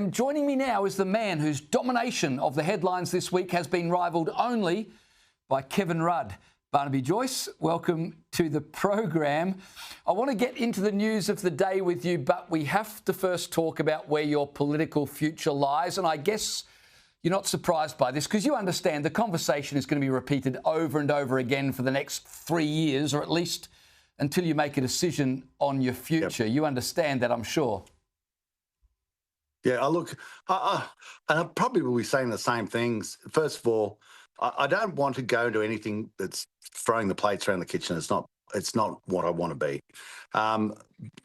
And joining me now is the man whose domination of the headlines this week has been rivalled only by Kevin Rudd. Barnaby Joyce, welcome to the program. I want to get into the news of the day with you, but we have to first talk about where your political future lies. And I guess you're not surprised by this because you understand the conversation is going to be repeated over and over again for the next 3 years, or at least until you make a decision on your future. Yep. You understand that, I'm sure. Yeah, look, and I probably will be saying the same things. First of all, I don't want to go into anything that's throwing the plates around the kitchen. It's not what I want to be.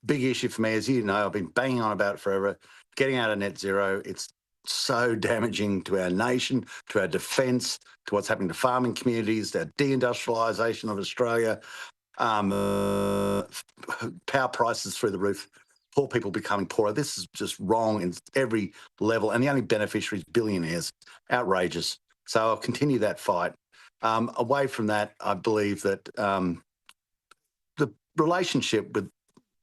Big issue for me, as you know, I've been banging on about it forever. Getting out of net zero, it's so damaging to our nation, to our defence, to what's happening to farming communities, the deindustrialisation of Australia, power prices through the roof, poor people becoming poorer. This is just wrong in every level, and the only beneficiaries, billionaires. Outrageous. So I'll continue that fight. Away from that, I believe that the relationship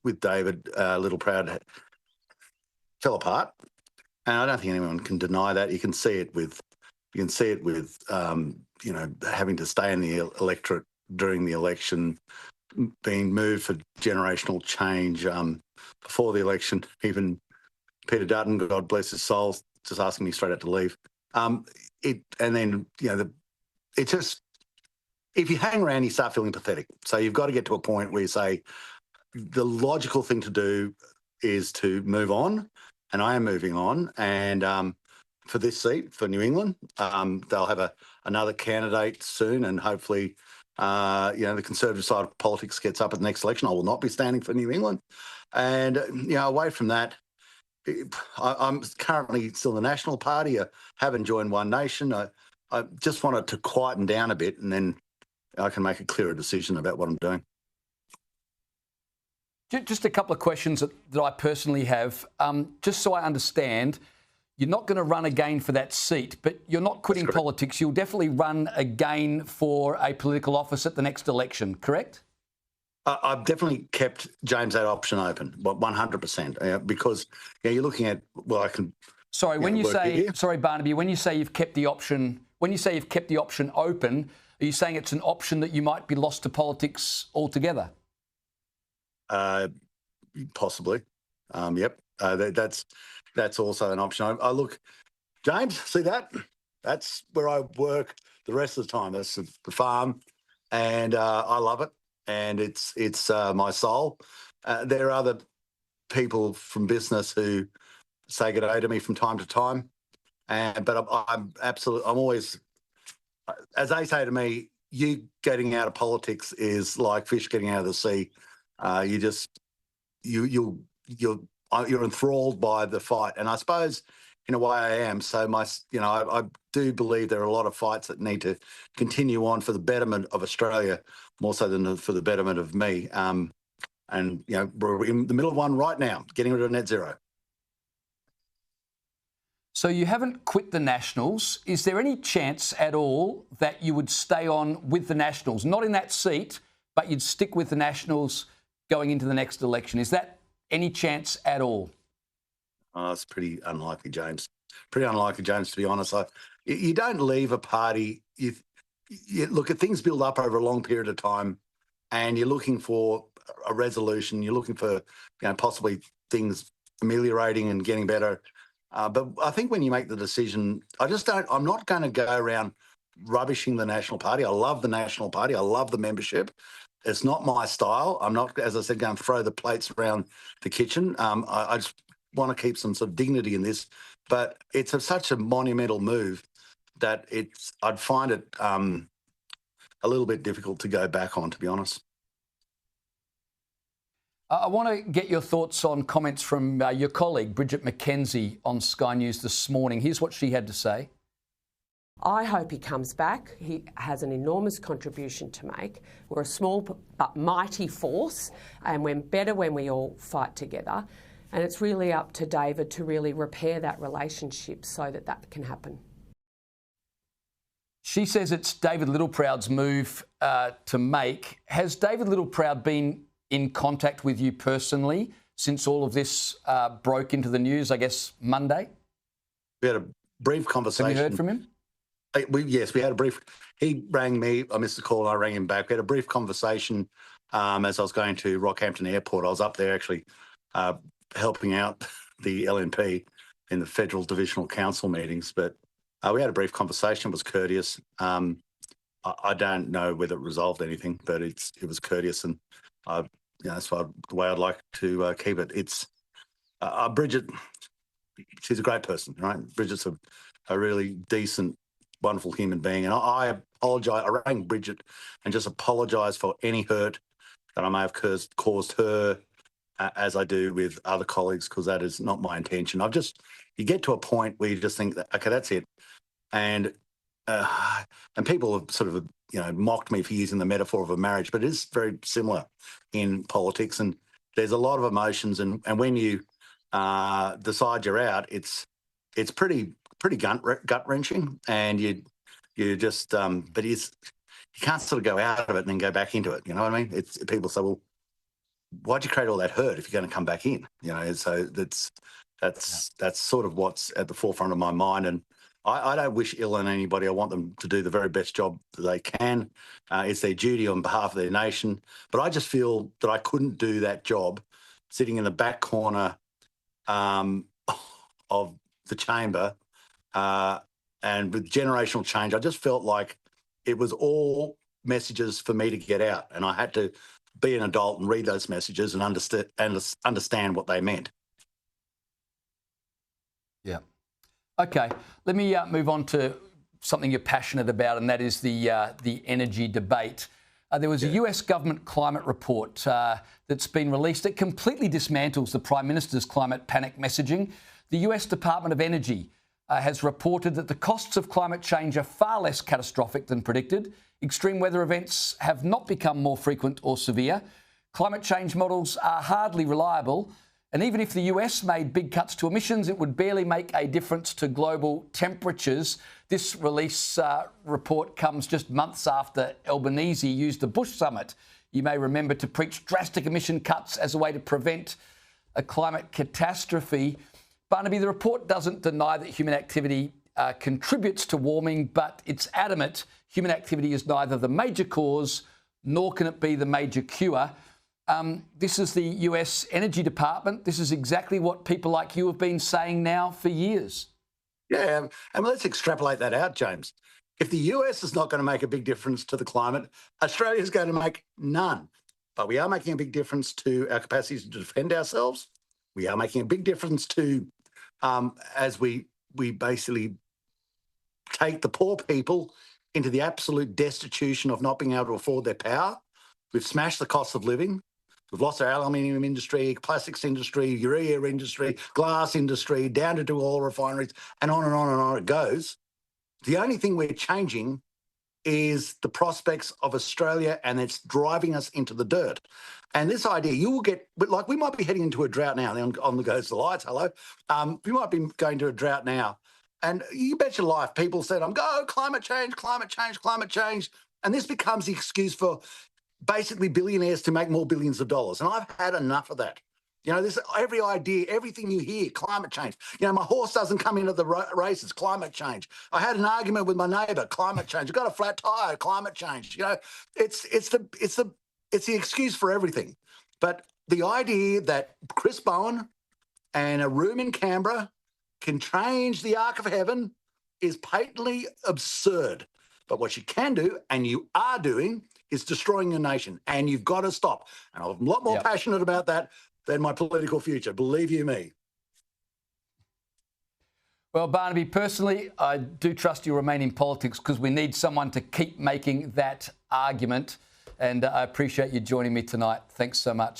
with David Littleproud fell apart, and I don't think anyone can deny that. You can see it with having to stay in the electorate during the election, being moved for generational change. Before the election, even Peter Dutton, God bless his soul, just asking me straight out to leave. If you hang around, you start feeling pathetic. So you've got to get to a point where you say the logical thing to do is to move on, and I am moving on. And for this seat, for New England, they'll have another candidate soon, and hopefully, the Conservative side of politics gets up at the next election. I will not be standing for New England. And, away from that, I'm currently still in the National Party. I haven't joined One Nation. I just wanted to quieten down a bit, and then I can make a clearer decision about what I'm doing. Just a couple of questions that I personally have. Just so I understand, you're not going to run again for that seat, but you're not quitting politics. You'll definitely run again for a political office at the next election, correct? I've definitely kept James that option open, 100%, because you're looking at I can. Sorry, when you say Barnaby, when you say you've kept the option, open, are you saying it's an option that you might be lost to politics altogether? Possibly. Yep. That's also an option. I look, James, see that? That's where I work the rest of the time. That's the farm, and I love it. And it's my soul. There are other people from business who say good day to me from time to time, but I'm always, as they say to me, you getting out of politics is like fish getting out of the sea. You're enthralled by the fight, and I suppose in a way I am. So I do believe there are a lot of fights that need to continue on for the betterment of Australia, more so than for the betterment of me. And we're in the middle of one right now, getting rid of net zero. So you haven't quit the Nationals. Is there any chance at all that you would stay on with the Nationals, not in that seat, but you'd stick with the Nationals going into the next election? Is that any chance at all? Oh, it's pretty unlikely, James. Pretty unlikely, James, to be honest. You don't leave a party. You look at things build up over a long period of time, and you're looking for a resolution. You're looking for, possibly things ameliorating and getting better. But I think when you make the decision, I'm not going to go around rubbishing the National Party. I love the National Party. I love the membership. It's not my style. I'm not, as I said, going to throw the plates around the kitchen. I just want to keep some sort of dignity in this, but it's such a monumental move that I'd find it a little bit difficult to go back on, to be honest. I want to get your thoughts on comments from your colleague, Bridget McKenzie, on Sky News this morning. Here's what she had to say. I hope he comes back. He has an enormous contribution to make. We're a small but mighty force, and we're better when we all fight together. And it's really up to David to really repair that relationship so that can happen. She says it's David Littleproud's move to make. Has David Littleproud been in contact with you personally since all of this broke into the news, I guess, Monday? We had a brief conversation. Have you heard from him? Yes, we had a brief. He rang me. I missed the call. And I rang him back. We had a brief conversation as I was going to Rockhampton Airport. I was up there actually helping out the LNP in the Federal Divisional Council meetings. But we had a brief conversation. It was courteous. I don't know whether it resolved anything, but it was courteous, and that's the way I'd like to keep it. It's Bridget. She's a great person, right? Bridget's a really decent, wonderful human being, and I apologise. I rang Bridget and just apologised for any hurt that I may have caused her, as I do with other colleagues, because that is not my intention. You get to a point where you just think that, okay, that's it, and people have sort of mocked me for using the metaphor of a marriage, but it is very similar in politics, and there's a lot of emotions, and when you decide you're out, it's pretty gut wrenching, and you just but you can't sort of go out of it and then go back into it. You know what I mean? It's people say, well, why'd you create all that hurt if you're going to come back in? So that's sort of what's at the forefront of my mind, and I don't wish ill on anybody. I want them to do the very best job that they can. It's their duty on behalf of their nation. But I just feel that I couldn't do that job sitting in the back corner of the chamber, and with generational change, I just felt like it was all messages for me to get out, and I had to be an adult and read those messages and understand what they meant. Yeah. Okay, let me move on to something you're passionate about, and that is the energy debate. There was a US government climate report that's been released that completely dismantles the Prime Minister's climate panic messaging. The US Department of Energy has reported that the costs of climate change are far less catastrophic than predicted. Extreme weather events have not become more frequent or severe. Climate change models are hardly reliable. And even if the US made big cuts to emissions, it would barely make a difference to global temperatures. This report comes just months after Albanese used the Bush summit, you may remember, to preach drastic emission cuts as a way to prevent a climate catastrophe. Barnaby, the report doesn't deny that human activity contributes to warming, but it's adamant human activity is neither the major cause nor can it be the major cure. This is the US Energy Department. This is exactly what people like you have been saying now for years. Yeah, and let's extrapolate that out, James. If the US is not going to make a big difference to the climate, Australia is going to make none. But we are making a big difference to our capacity to defend ourselves. We are making a big difference to, as we basically take the poor people into the absolute destitution of not being able to afford their power. We've smashed the cost of living. We've lost our aluminium industry, plastics industry, urea industry, glass industry, down to oil refineries, and on and on and on it goes. The only thing we're changing is the prospects of Australia, and it's driving us into the dirt. And this idea, you will get, like, we might be heading into a drought now. On the goes the lights, hello. We might be going to a drought now. And you bet your life, people said, go, climate change, climate change, climate change. And this becomes the excuse for basically billionaires to make more billions of dollars. And I've had enough of that. Every idea, everything you hear, climate change. My horse doesn't come into the races, climate change. I had an argument with my neighbour, climate change. I got a flat tyre, climate change. It's the excuse for everything. But the idea that Chris Bowen and a room in Canberra can change the arc of heaven is patently absurd. But what you can do, and you are doing, is destroying your nation, and you've got to stop. And I'm a lot more passionate about that than my political future, believe you me. Well, Barnaby, personally, I do trust you remain in politics because we need someone to keep making that argument. And I appreciate you joining me tonight. Thanks so much.